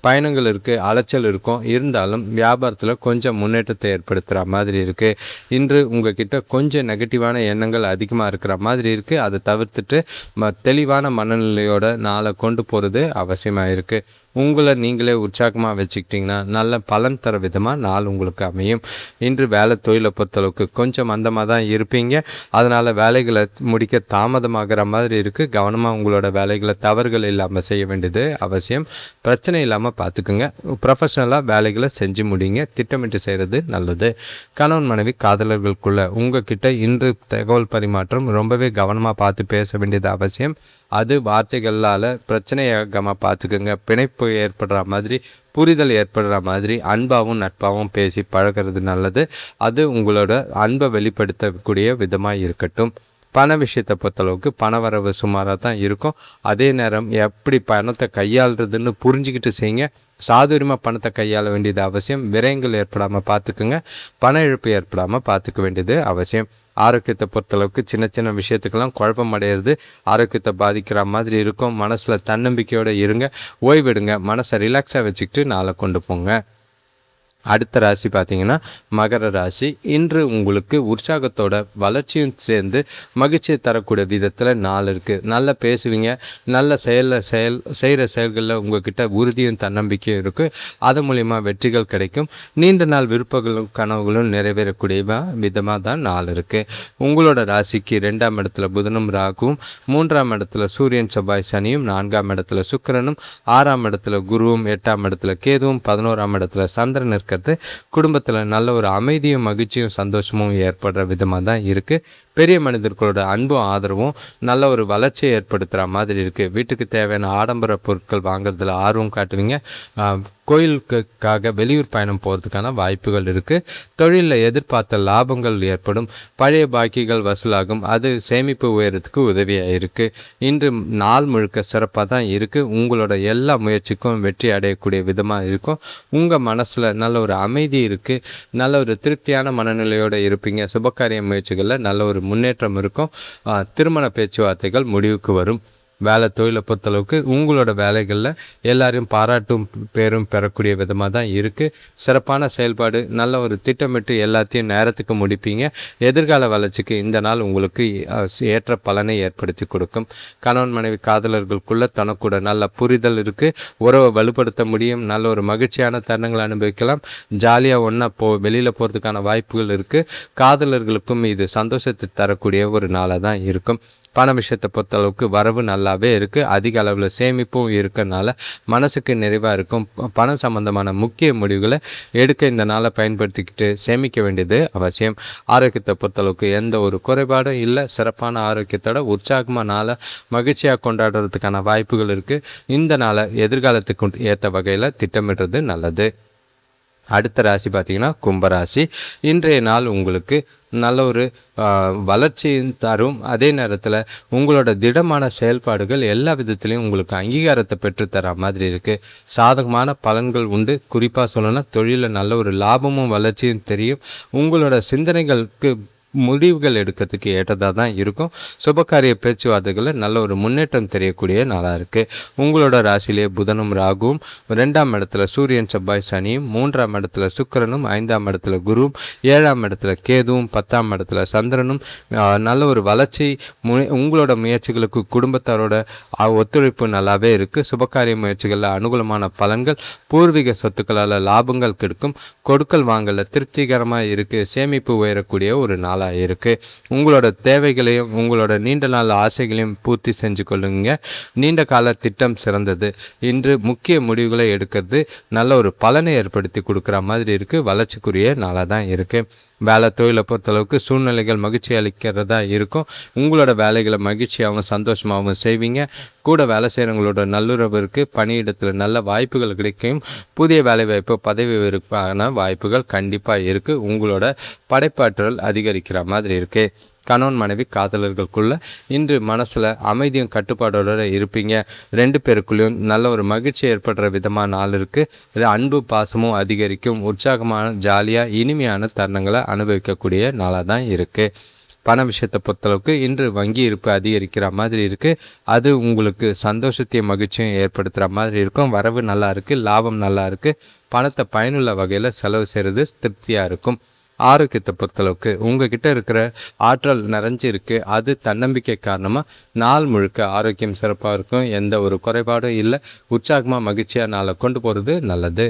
பயணங்கள் இருக்குது, அலைச்சல் இருக்கும், இருந்தாலும் வியாபாரத்தில் கொஞ்சம் முன்னேற்றத்தை ஏற்படுத்துகிற மாதிரி இருக்குது. இன்று உங்ககிட்ட கொஞ்சம் நெகட்டிவான எண்ணங்கள் அதிகமாக இருக்கிற மாதிரி இருக்குது. அதை தவிர்த்துட்டு தெளிவான மனநிலையோட நாளை கொண்டு போகிறது அவசியமாக இருக்குது. உங்களை நீங்களே உற்சாகமாக வச்சுக்கிட்டிங்கன்னா நல்ல பலன் தர விதமாக நாள் உங்களுக்கு அமையும். இன்று வேலை தொழிலை பொறுத்தளவுக்கு கொஞ்சம் மந்தமாக தான் இருப்பீங்க. அதனால் வேலைகளை முடிக்க தாமதமாகிற மாதிரி இருக்குது. கவனமாக உங்களோட வேலைகளை தவறுகள் இல்லாமல் செய்ய வேண்டியது அவசியம். பிரச்சனை இல்லாமல் பார்த்துக்குங்க. ப்ரொஃபஷ்னலாக வேலைகளை செஞ்சு முடிங்க. திட்டமிட்டு செய்கிறது நல்லது. கணவன் மனைவி காதலர்களுக்குள்ள உங்ககிட்ட இன்று தகவல் பரிமாற்றம் ரொம்பவே கவனமாக பார்த்து பேச வேண்டியது அவசியம். அது வார்த்தைகளால் பிரச்சனையாகாமல் பார்த்துக்குங்க. பிணைப்பு ஏற்படுற மாதிரி, புரிதல் ஏற்படுற மாதிரி அன்பாகவும் நட்பாகவும் பேசி பழகிறது நல்லது. அது உங்களோட அன்பை வெளிப்படுத்தக்கூடிய விதமாக இருக்கட்டும். பண விஷயத்தை பொறுத்தளவுக்கு பண வரவு சுமாராக தான் இருக்கும். அதே நேரம் எப்படி பணத்தை கையாளுறதுன்னு புரிஞ்சுக்கிட்டு செய்யுங்க. சாதுரியமாக பணத்தை கையாள வேண்டியது அவசியம். விரயங்கள் ஏற்படாமல் பார்த்துக்குங்க. பண இழப்பு ஏற்படாமல் பார்த்துக்க வேண்டியது அவசியம். ஆரோக்கியத்தை பொறுத்தளவுக்கு சின்ன சின்ன விஷயத்துக்கெல்லாம் குழப்பம் அடையிறது ஆரோக்கியத்தை பாதிக்கிற மாதிரி இருக்கும். மனசில் தன்னம்பிக்கையோடு இருங்க. ஓய்வெடுங்க. மனசை ரிலாக்ஸாக வச்சுக்கிட்டு நாளை கொண்டு போங்க. அடுத்த ராசி பார்த்திங்கன்னா மகர ராசி. இன்று உங்களுக்கு உற்சாகத்தோட வளர்ச்சியும் சேர்ந்து மகிழ்ச்சியை தரக்கூடிய விதத்தில் நாள் இருக்குது. நல்லா பேசுவீங்க. நல்ல செய்கிற செயல்களில் உங்கள்கிட்ட உறுதியும் தன்னம்பிக்கையும் இருக்குது. அது மூலிமா வெற்றிகள் கிடைக்கும். நீண்ட நாள் விருப்பங்களும் கனவுகளும் நிறைவேறக்கூடிய விதமாக தான் நாள் இருக்குது. உங்களோட ராசிக்கு 2ஆம் இடத்துல புதனும் ராகுவும், 3ஆம் இடத்துல சூரியன் செவ்வாய் சனியும், 4ஆம் இடத்துல சுக்கிரனும், 6ஆம் இடத்துல குருவும், 8ஆம் இடத்துல கேதுவும், 11ஆம் இடத்துல சந்திரன் இருக்கிறது குடும்பத்தில் நல்ல ஒரு அமைதியும் மகிழ்ச்சியும் சந்தோஷமும் ஏற்படுற விதமாக தான் இருக்குது. பெரிய மனிதர்களோட அன்பும் ஆதரவும் நல்ல ஒரு வளர்ச்சியை ஏற்படுத்துகிற மாதிரி இருக்குது. வீட்டுக்கு தேவையான ஆடம்பர பொருட்கள் வாங்குறதுல ஆர்வம் காட்டுவீங்க. கோயிலுக்காக வெளியூர் பயணம் போகிறதுக்கான வாய்ப்புகள் இருக்குது. தொழிலில் எதிர்பார்த்த லாபங்கள் ஏற்படும். பழைய பாக்கிகள் வசூலாகும். அது சேமிப்பு உயரத்துக்கு உதவியாக இருக்குது. இன்று நாள் முழுக்க சிறப்பாக தான் இருக்குது. உங்களோட எல்லா முயற்சிக்கும் வெற்றி அடையக்கூடிய விதமாக இருக்கும். உங்கள் மனசில் நல்ல ஒரு அமைதி இருக்குது. நல்ல ஒரு திருப்தியான மனநிலையோடு இருப்பீங்க. சுபகாரிய முயற்சிகளில் நல்ல ஒரு முன்னேற்றம் இருக்கும். திருமண பேச்சுவார்த்தைகள் முடிவுக்கு வரும். வேலை தொழிலை பொறுத்தளவுக்கு உங்களோட வேலைகளில் எல்லாரையும் பாராட்டும் பேரும் பெறக்கூடிய விதமாக தான் இருக்குது. சிறப்பான செயல்பாடு. நல்ல ஒரு திட்டமிட்டு எல்லாத்தையும் நேரத்துக்கு முடிப்பீங்க. எதிர்கால வளர்ச்சிக்கு இந்த நாள் உங்களுக்கு ஏற்ற பலனை ஏற்படுத்தி கொடுக்கும். கணவன் மனைவி காதலர்களுக்குள்ளே தனக்கூட நல்ல புரிதல் இருக்குது. உறவை வலுப்படுத்த முடியும். நல்ல ஒரு மகிழ்ச்சியான தருணங்களை அனுபவிக்கலாம். ஜாலியாக ஒன்றா வெளியில் போகிறதுக்கான வாய்ப்புகள் இருக்குது. காதலர்களுக்கும் இது சந்தோஷத்தை தரக்கூடிய ஒரு நாளாக தான் இருக்கும். பண விஷயத்தை பொறுத்தளவுக்கு வரவு நல்லாவே இருக்குது. அதிக அளவில் சேமிப்பும் இருக்கிறதுனால மனசுக்கு நிறைவாக இருக்கும். பணம் சம்பந்தமான முக்கிய முடிவுகளை எடுக்க இந்த நாளை பயன்படுத்திக்கிட்டு சேமிக்க வேண்டியது அவசியம். ஆரோக்கியத்தை பொறுத்தளவுக்கு எந்த ஒரு குறைபாடும் இல்லை. சிறப்பான ஆரோக்கியத்தோட உற்சாகமாக நாளை மகிழ்ச்சியாக கொண்டாடுறதுக்கான வாய்ப்புகள் இருக்குது. இந்த நாளை எதிர்காலத்துக்கு ஏற்ற வகையில் திட்டமிடுறது நல்லது. அடுத்த ராசி பார்த்திங்கன்னா கும்பராசி. இன்றைய நாள் உங்களுக்கு நல்ல ஒரு வளர்ச்சியும் தரும். அதே நேரத்தில் உங்களோட திடமான செயல்பாடுகள் எல்லா விதத்துலேயும் உங்களுக்கு அங்கீகாரத்தை பெற்றுத்தர மாதிரி இருக்குது. சாதகமான பலன்கள் உண்டு. குறிப்பாக சொல்லணும்னா தொழிலில் நல்ல ஒரு லாபமும் வளர்ச்சியும் தெரியும். உங்களோட சிந்தனைகளுக்கு முடிவுகள் எடுக்கிறதுக்கு ஏற்றதாக தான் இருக்கும். சுபகாரிய பேச்சுவார்த்தைகளில் நல்ல ஒரு முன்னேற்றம் தெரியக்கூடிய நாளாக இருக்குது. உங்களோட ராசியிலே புதனும் ராகுவும், 2ஆம் இடத்துல சூரியன் செவ்வாய் சனியும், 3ஆம் இடத்துல சுக்கிரனும், 5ஆம் இடத்துல குருவும், 7ஆம் இடத்துல கேதுவும், 10ஆம் இடத்துல சந்திரனும் நல்ல ஒரு வளர்ச்சி. உங்களோட முயற்சிகளுக்கு குடும்பத்தாரோட ஒத்துழைப்பு நல்லாவே இருக்குது. சுபகாரிய முயற்சிகளில் அனுகூலமான பலன்கள். பூர்வீக சொத்துக்களால் லாபங்கள் கிடைக்கும். கொடுக்கல் வாங்கல திருப்திகரமாக இருக்குது. சேமிப்பு உயரக்கூடிய ஒரு நாள் இருக்குது. உங்களோட தேவைகளையும் உங்களோட நீண்ட நாள் ஆசைகளையும் பூர்த்தி செஞ்சு கொள்ளுங்க. நீண்ட கால திட்டம் சிறந்தது. இன்று முக்கிய முடிவுகளை எடுக்கிறது நல்ல ஒரு பலனை ஏற்படுத்தி கொடுக்குற மாதிரி இருக்குது. வளர்ச்சிக்குரிய நாளாக தான் இருக்குது. வேலை தொழிலை பொறுத்தளவுக்கு சூழ்நிலைகள் மகிழ்ச்சி அளிக்கிறதா இருக்கும். உங்களோட வேலைகளை மகிழ்ச்சியாகவும் சந்தோஷமாகவும் செய்வீங்க. கூட வேலை செய்கிறவங்களோட நல்லுறவு இருக்குது. பணியிடத்தில் நல்ல வாய்ப்புகள் கிடைக்கும். புதிய வேலைவாய்ப்பு பதவி உயர்வுக்கான வாய்ப்புகள் கண்டிப்பாக இருக்குது. உங்களோட படைப்பாற்றல் அதிகரிக்கிற மாதிரி இருக்குது. கணவன் மனைவி காதலர்களுக்குள்ள இன்று மனசில் அமைதியும் கட்டுப்பாடோடு இருப்பீங்க. 2 பேருக்குள்ளேயும் நல்ல ஒரு மகிழ்ச்சி ஏற்படுற விதமான நாள் இருக்குது. அன்பு பாசமும் அதிகரிக்கும். உற்சாகமான ஜாலியாக இனிமையான தருணங்களை அனுபவிக்கக்கூடிய நாளாக தான் இருக்குது. பண விஷயத்தை பொறுத்தளவுக்கு இன்று வங்கி இருப்பு அதிகரிக்கிற மாதிரி இருக்குது. அது உங்களுக்கு சந்தோஷத்தையும் மகிழ்ச்சியும் ஏற்படுத்துகிற மாதிரி இருக்கும். வரவு நல்லா இருக்குது, லாபம் நல்லா இருக்குது. பணத்தை பயனுள்ள வகையில் செலவு செய்கிறது திருப்தியாக இருக்கும். ஆரோக்கியத்தை பொறுத்தளவுக்கு உங்ககிட்ட இருக்கிற ஆற்றல் நிறைஞ்சிருக்கு. அது தன்னம்பிக்கை காரணமாக நாள் முழுக்க ஆரோக்கியம் சிறப்பாக இருக்கும். எந்த ஒரு குறைபாடும் இல்லை. உற்சாகமாக மகிழ்ச்சியாக நாளை கொண்டு போகிறது நல்லது.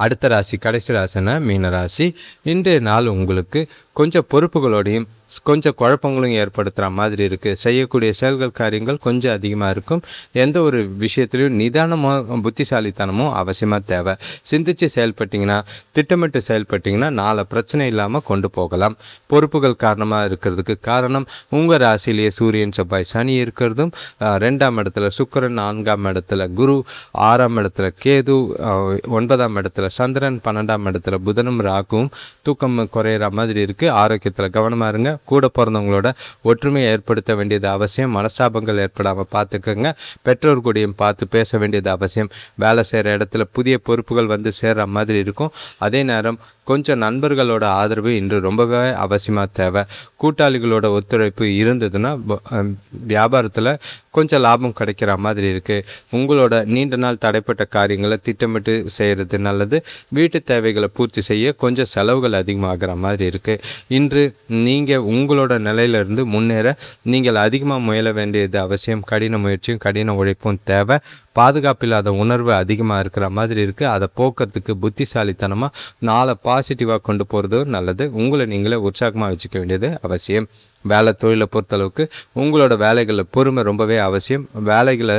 அடுத்த ராசி, கடைசி ராசினா மீன ராசி. இன்றைய நாள் உங்களுக்கு கொஞ்சம் பொறுப்புகளோடையும் கொஞ்சம் குழப்பங்களும் ஏற்படுத்துகிற மாதிரி இருக்குது. செய்யக்கூடிய செயல்கள் காரியங்கள் கொஞ்சம் அதிகமாக இருக்கும். எந்த ஒரு விஷயத்துலையும் நிதானமாக புத்திசாலித்தனமும் அவசியமாக தேவை. சிந்தித்து செயல்பட்டிங்கன்னா, திட்டமிட்டு செயல்பட்டிங்கன்னா நாளை பிரச்சனை இல்லாமல் கொண்டு போகலாம். பொறுப்புகள் காரணமாக இருக்கிறதுக்கு காரணம் உங்கள் ராசியிலேயே சூரியன் செவ்வாய் சனி இருக்கிறதும், 2ஆம் இடத்துல சுக்கிரன், 4ஆம் இடத்துல குரு, 6ஆம் இடத்துல கேது, 9ஆம் இடத்துல சந்திரன், 12ஆம் இடத்துல புதனும் ராகுவும் தூக்கம் குறையிற மாதிரி இருக்குது. ஆரோக்கியத்தில் கவனமாக இருங்க. கூட பிறந்தவங்களோட ஒற்றுமையை ஏற்படுத்த வேண்டியது அவசியம். மனஸ்தாபங்கள் ஏற்படாமல் பார்த்துக்கோங்க. பெற்றோர் கூடயும் பார்த்து பேச வேண்டியது அவசியம். வேலை செய்கிற இடத்துல புதிய பொறுப்புகள் வந்து சேர்கிற மாதிரி இருக்கும். அதே நேரம் கொஞ்சம் நண்பர்களோட ஆதரவு இன்று ரொம்பவே அவசியமாக தேவை. கூட்டாளிகளோட ஒத்துழைப்பு இருந்ததுன்னா வியாபாரத்தில் கொஞ்சம் லாபம் கிடைக்கிற மாதிரி இருக்குது. உங்களோட நீண்ட நாள் தடைப்பட்ட காரியங்களை திட்டமிட்டு செய்கிறது நல்லது. வீட்டு தேவைகளை பூர்த்தி செய்ய கொஞ்சம் செலவுகள் அதிகமாகிற மாதிரி இருக்குது. இன்று நீங்கள் உங்களோட நிலையிலிருந்து முன்னேற நீங்கள் அதிகமாக முயல வேண்டியது அவசியம். கடின முயற்சியும் கடின உழைப்பும் தேவை. பாதுகாப்பில்லாத உணர்வு அதிகமாக இருக்கிற மாதிரி இருக்குது. அதை போக்குறதுக்கு புத்திசாலித்தனமாக நாளை பாசிட்டிவாக கொண்டு போகிறது நல்லது. உங்களை நீங்களே உற்சாகமாக வச்சுக்க வேண்டியது அவசியம். வேலை தொழிலை பொறுத்தளவுக்கு உங்களோட வேலைகளில் பொறுமை ரொம்பவே அவசியம். வேலைகளை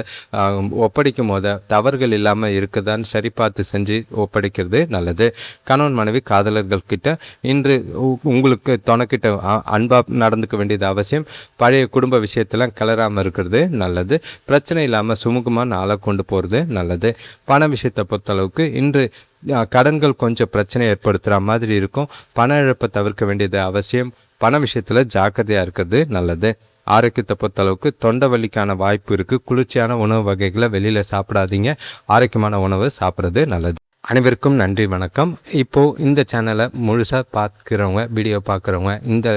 ஒப்படைக்கும் போது தவறுகள் இல்லாமல் இருக்குதான்னு சரி பார்த்து செஞ்சு ஒப்படைக்கிறது நல்லது. கணவன் மனைவி காதலர்கள்கிட்ட இன்று உங்களுக்கு துணைக்கிட்ட அன்பாக நடந்துக்க வேண்டியது அவசியம். பழைய குடும்ப விஷயத்தெல்லாம் கிளறாமல் இருக்கிறது நல்லது. பிரச்சனை இல்லாமல் சுமூகமாக நாளாக கொண்டு போகிறது நல்லது. பண விஷயத்தை பொறுத்தளவுக்கு இன்று கடன்கள் கொஞ்சம் பிரச்சனை ஏற்படுத்துகிற மாதிரி இருக்கும். பண இழப்பை தவிர்க்க வேண்டியது அவசியம். பண விஷயத்தில் ஜாக்கிரதையாக இருக்கிறது நல்லது. ஆரோக்கியத்தை பொறுத்தளவுக்கு தொண்டை வலிக்கான வாய்ப்பு இருக்குது. குளிர்ச்சியான உணவு வகைகளை வெளியில் சாப்பிடாதீங்க. ஆரோக்கியமான உணவு சாப்பிட்றது நல்லது. அனைவருக்கும் நன்றி, வணக்கம். இப்போது இந்த சேனலை முழுசாக பார்க்குறவங்க, வீடியோ பார்க்குறவங்க இந்த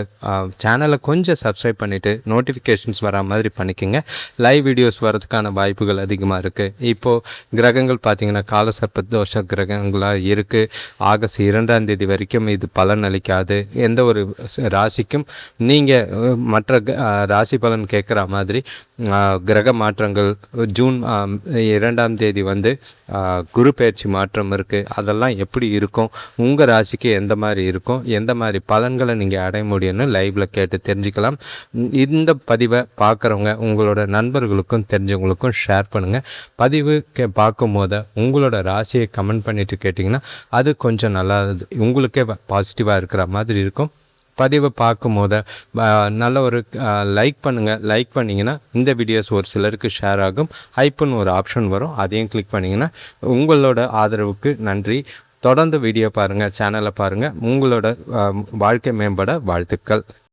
சேனலை கொஞ்சம் சப்ஸ்கிரைப் பண்ணிவிட்டு நோட்டிஃபிகேஷன்ஸ் வரா மாதிரி பண்ணிக்கோங்க. லைவ் வீடியோஸ் வரதுக்கான வாய்ப்புகள் அதிகமாக இருக்குது. இப்போது கிரகங்கள் பார்த்திங்கன்னா காலசர்ப்ப தோஷ கிரகங்களாக இருக்குது. ஆகஸ்ட் 2ஆம் தேதி வரைக்கும் இது பலன் அளிக்காது. எந்த ஒரு ராசிக்கும் நீங்கள் மற்ற ராசி பலன் கேட்குற மாதிரி கிரக மாற்றங்கள் ஜூன் 2ஆம் தேதி வந்து குரு பயிற்சி மாற்றம் இருக்குது. அதெல்லாம் எப்படி இருக்கும், உங்கள் ராசிக்கு எந்த மாதிரி இருக்கும், எந்த மாதிரி பலன்களை நீங்கள் அடைய முடியும்னு லைவில் கேட்டு தெரிஞ்சுக்கலாம். இந்த பதிவை பார்க்குறவங்க உங்களோட நண்பர்களுக்கும் தெரிஞ்சவங்களுக்கும் ஷேர் பண்ணுங்கள். பதிவு பார்க்கும் போது உங்களோட ராசியை கமெண்ட் பண்ணிவிட்டு கேட்டிங்கன்னா அது கொஞ்சம் நல்லா உங்களுக்கே பாசிட்டிவாக இருக்கிற மாதிரி இருக்கும். பதிவை பார்க்கும் போது நல்ல ஒரு லைக் பண்ணுங்கள். லைக் பண்ணிங்கன்னா இந்த வீடியோஸ் ஒரு சிலருக்கு ஷேர் ஆகும். ஹைப்புன்னு ஒரு ஆப்ஷன் வரும், அதையும் கிளிக் பண்ணிங்கன்னா உங்களோட ஆதரவுக்கு நன்றி. தொடர்ந்து வீடியோ பாருங்கள், சேனலை பாருங்கள். உங்களோட வாழ்க்கை மேம்பட வாழ்த்துக்கள்.